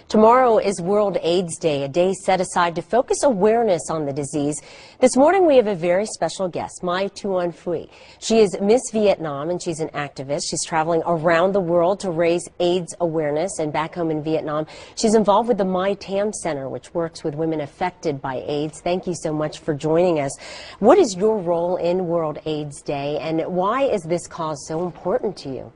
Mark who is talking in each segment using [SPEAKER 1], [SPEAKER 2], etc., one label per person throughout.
[SPEAKER 1] Tomorrow is World AIDS Day, a day set aside to focus awareness on the disease. This morning we have a very special guest, Mai Phương Thúy. She is Miss Vietnam and she's an activist. She's traveling around the world to raise AIDS awareness, and back home in Vietnam she's involved with the Mai Tham Center, which works with women affected by AIDS. Thank you so much for joining us. What is your role in World AIDS Day, and why is this cause so important to you?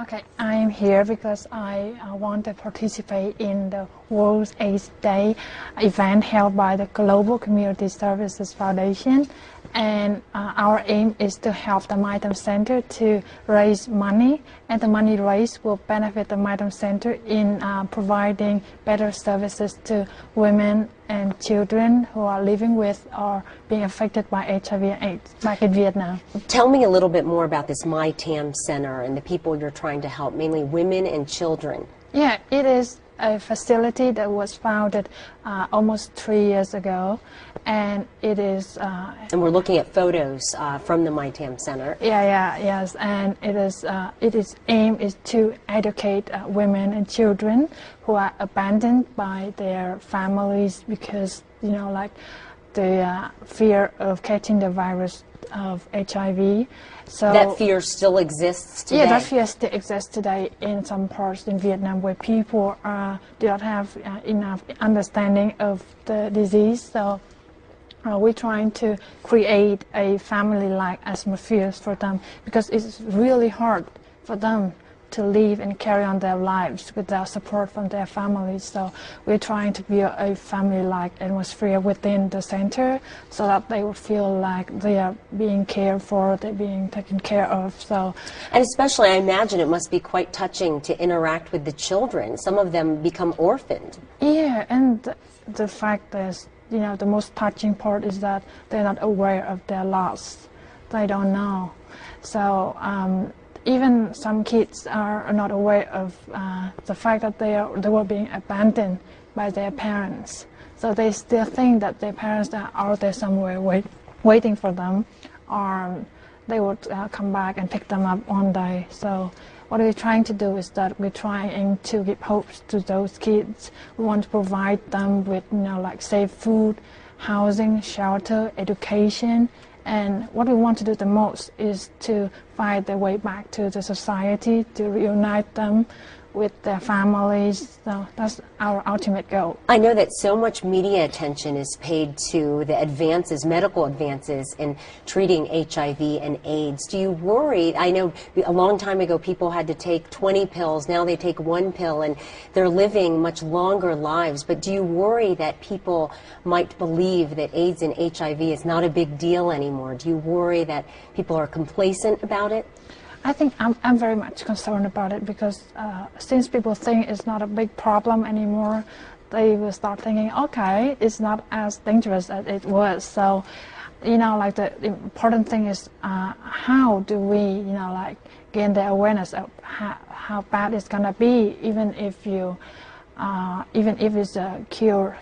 [SPEAKER 2] Okay, I am here because I want to participate in the World AIDS Day event held by the Global Community Services Foundation, and our aim is to help the Mai Tham Center to raise money, and the money raised will benefit the Mai Tham Center in providing better services to women and children who are living with or being affected by HIV and AIDS back in Vietnam.
[SPEAKER 1] Tell me a little bit more about this Mai Tham Center and the people you're trying to help, mainly women and children.
[SPEAKER 2] Yeah, it is a facility that was founded almost 3 years ago, and it is...
[SPEAKER 1] and we're looking at photos from the Mai Tham Center.
[SPEAKER 2] Yes, and its aim is to educate women and children who are abandoned by their families because, you know, like the fear of catching the virus of HIV. So
[SPEAKER 1] that fear still exists today?
[SPEAKER 2] Yeah, that fear still exists today in some parts in Vietnam where people do not have enough understanding of the disease. So we're trying to create a family-like atmosphere for them, because it's really hard for them to live and carry on their lives without support from their families. So we're trying to build a family-like atmosphere within the center so that they will feel like they are being cared for, they're being taken care of. So,
[SPEAKER 1] and especially, I imagine it must be quite touching to interact with the children. Some of them become orphaned.
[SPEAKER 2] Yeah, and the fact is, you know, the most touching part is that they're not aware of their loss. They don't know. So even some kids are not aware of the fact that they were being abandoned by their parents. So they still think that their parents are out there somewhere waiting for them, or they would come back and pick them up one day. So what we're trying to do is that we're trying to give hope to those kids. We want to provide them with, you know, like safe food, housing, shelter, education. And what we want to do the most is to find their way back to the society, to reunite them with their families. So that's our ultimate goal. I
[SPEAKER 1] know that so much media attention is paid to the advances, medical advances in treating HIV and AIDS. Do you worry? I know a long time ago people had to take 20 pills, now they take 1 pill, and they're living much longer lives. But do you worry that people might believe that AIDS and HIV is not a big deal anymore? Do you worry that people are complacent about it?
[SPEAKER 2] I think I'm very much concerned about it, because since people think it's not a big problem anymore, they will start thinking, okay, it's not as dangerous as it was. So, you know, like the important thing is how do we, you know, like gain the awareness of how bad it's gonna be, even if it's a cure